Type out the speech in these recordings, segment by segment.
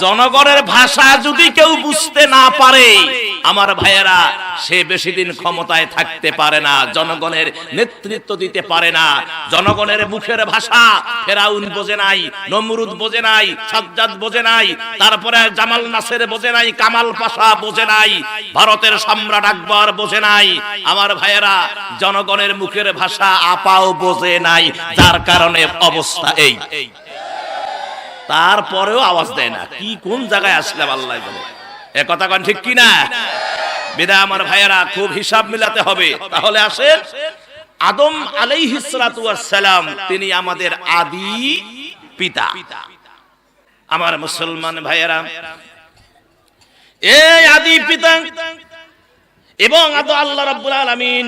জনগণের ভাষা যদি কেউ বুঝতে না পারে আমার ভাইয়েরা সে বেশি দিন ক্ষমতায় থাকতে পারে না, জনগণের নেতৃত্ব দিতে পারে না। জনগণের মুখের ভাষা ফেরাউন বোঝে নাই, নমরুদ বোঝে নাই, সাজ্জাদ বোঝে নাই, তারপরে জামাল নাসের বোঝে নাই, কামাল পাশা বোঝে নাই, ভারতের সম্রাট আকবর বোঝে নাই। আমার ভাইয়েরা জনগণের মুখের ভাষা আপাও বোঝে নাই, যার কারণে অবস্থা এই। তারপরেও আওয়াজ দেয় না, কি কোন জায়গায় আসলে আল্লাহ জানে। এ কথা কোন ঠিক কি না? বিদায় আমার ভাইয়েরা খুব হিসাব মিলাতে হবে। তাহলে আসেন, আদম আলাইহিস সালাতু ওয়াস সালাম তিনি আমাদের আদি পিতা। আমার মুসলমান ভাইয়েরা, এই আদি পিতা এবং আল্লাহ রাব্বুল আলামিন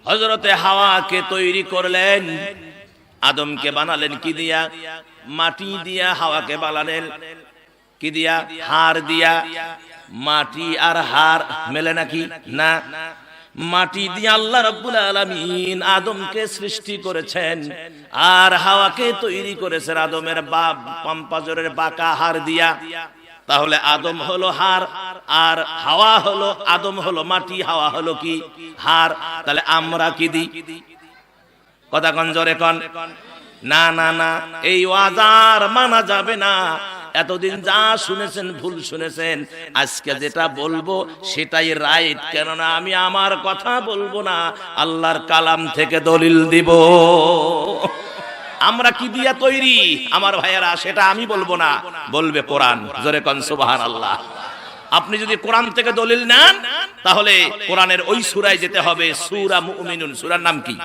হযরতে হাওয়াকে তৈরি করলেন। আদমকে বানালেন কি দিয়া? মাটি দিয়া। হাওয়াকে বানালেন কি দিয়া? হাড় দিয়া। মাটি আর হাড় মেলে নাকি? না। মাটি দিয়ে আল্লাহ রাব্বুল আলামিন আদমকে সৃষ্টি করেছেন, আর হাওয়াকে তৈরি করেছেন আদমের পাম্পাজরের বাঁকা হাড় দিয়া। তাহলে আদম হলো হাড় আর হাওয়া হলো, আদম হলো মাটি, হাওয়া হলো কি? হাড়। তাহলে আমরা কি দিই? কথা কোন জোরে কোন? না না না, এই ওয়াজার মানা যাবে না। এতদিন যা শুনেছেন ভুল শুনেছেন, আজকে যেটা বলবো সেটাই রাইট। কেননা আমি আমার কথা বলবো না, আল্লাহর কালাম থেকে দলিল দিব। আমরা কি দিয়া তৈরি আমার ভাইয়েরা সেটা আমি বলবো না, বলবে কোরআন। জোরে কোন সুবহানাল্লাহ। আপনি যদি কোরআন থেকে দলিল নেন তাহলে কোরআনের ওই সূরায় যেতে হবে, সূরা মুমিনুন। সূরার নাম কি?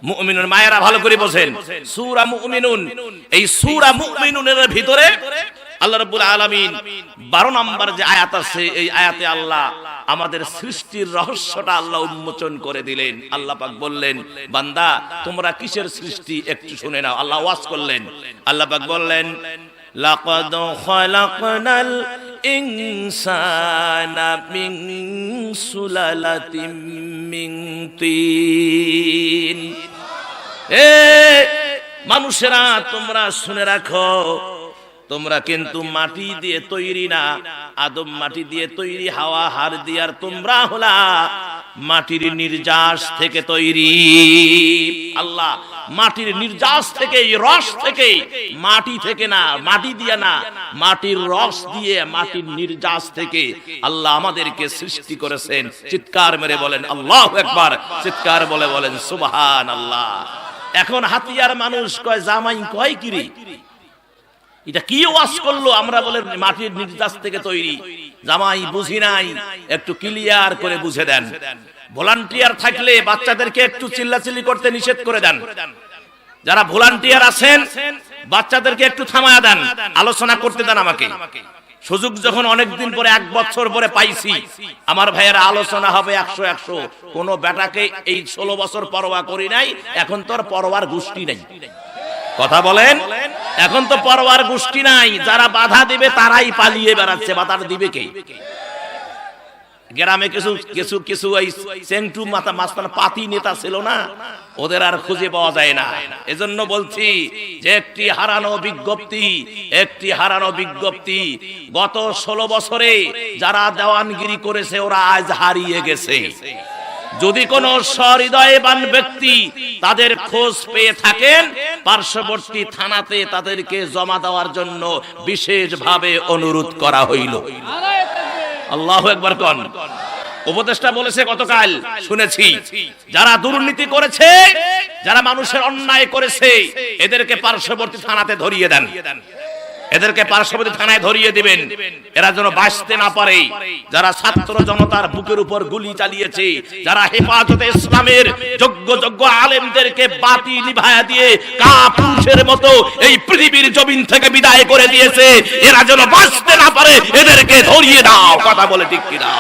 মুমিনুন। মায়েরা ভালো করে বোঝেন, সূরা মুমিনুন। এই সূরা মুমিনুনের ভিতরে আল্লাহ রাব্বুল আলামিন 12 নম্বর যে আয়াত আছে, এই আয়াতে আল্লাহ আমাদের সৃষ্টির রহস্যটা আল্লাহ উন্মোচন করে দিলেন। আল্লাহ পাক বললেন, বান্দা তোমরা কিসের সৃষ্টি একটু শুনে নাও। আল্লাহ ওয়াজ করলেন, আল্লাহ পাক বললেন, লাকাদ খালাকনাল ইনসানা মিন সুলালাতিন মিন তিন। এ মানুষেরা তোমরা শুনে রাখো, তোমরা কিন্তু মাটি দিয়ে তৈরি না। আদম মাটি দিয়ে তৈরি, হাওয়া হাড় দিয়ে, আর তোমরা হলা মাটির নির্যাস থেকে তৈরি। আল্লাহ মাটির নির্যাস থেকে, রস থেকে, মাটি থেকে না, মাটি দিয়ে না, মাটির রস দিয়ে, মাটির নির্যাস থেকে আল্লাহ আমাদেরকে সৃষ্টি করেছেন। চিৎকার মেরে বলেন আল্লাহু আকবার, চিৎকার বলে বলেন সুবহানাল্লাহ। এখন হাতিয়ার মানুষ কয় জামাই কয় কিরে, এটা কি ওয়াজ করলো? আমরা বলে মাটির নির্যাস থেকে তৈরি। জামাই বুঝি নাই, একটু ক্লিয়ার করে বুঝে দেন। ভলান্টিয়ার থাকলে বাচ্চাদেরকে একটু চিল্লাচিল্লি করতে নিষেধ করে দেন। যারা ভলান্টিয়ার আছেন বাচ্চাদেরকে একটু থামায়া দেন, আলোচনা করতে দেন আমাকে। সুযোগ যখন অনেকদিন পরে, 1 বছর পরে পাইছি, আমার ভাইয়েরা আলোচনা হবে 100-100। কোন বেটাকে এই 16 বছর পরোয়া করি নাই, এখন তোর পরোয়ার গোষ্ঠী নাই। কথা বলেন, এখন তো পরোয়ার গোষ্ঠী নাই। যারা বাধা দিবে তারাই পালিয়ে বেড়াচ্ছে। বাধা দিবে কে? গ্রামে কিছু কিছু কিছু এই সেন্টু মাথা মাস্তান পাতি নেতা ছিল না, ওদের আর খুঁজে পাওয়া যায় না। এজন্য বলছি যে একটি হারানো বিজ্ঞপ্তি, একটি হারানো বিজ্ঞপ্তি। গত 16 বছরে যারা দেওয়ানগিরি করেছে ওরা আজ হারিয়ে গেছে। যদি কোন সহৃদয়বান ব্যক্তি তাদের খোঁজ পেয়ে থাকেন, পার্শ্ববর্তী থানাতে তাদেরকে জমা দেওয়ার জন্য বিশেষভাবে অনুরোধ করা হইল। আল্লাহু আকবার কোন। উপদেষ্টা বলেছে গতকাল শুনেছি, যারা দুর্নীতি করেছে, যারা মানুষের অন্যায় করেছে, এদেরকে পার্শ্ববর্তী থানাতে ধরিয়ে দেন। এদেরকে পার্শ্ববর্তী থানায় ধরিয়ে দিবেন, এরা যেন বাঁচতে না পারে। যারা ছাত্র জনতার বুকের উপর গুলি চালিয়েছে, যারা হেফাজতে ইসলামের যোগ্য যোগ্য আলেমদেরকে বাতি নিভায়া দিয়ে কাপুরুষের মতো এই পৃথিবীর জমিন থেকে বিদায় করে দিয়েছে, এরা যেন বাঁচতে না পারে, এদেরকে ধরিয়ে দাও। কথা বলে ঠিক কিনা?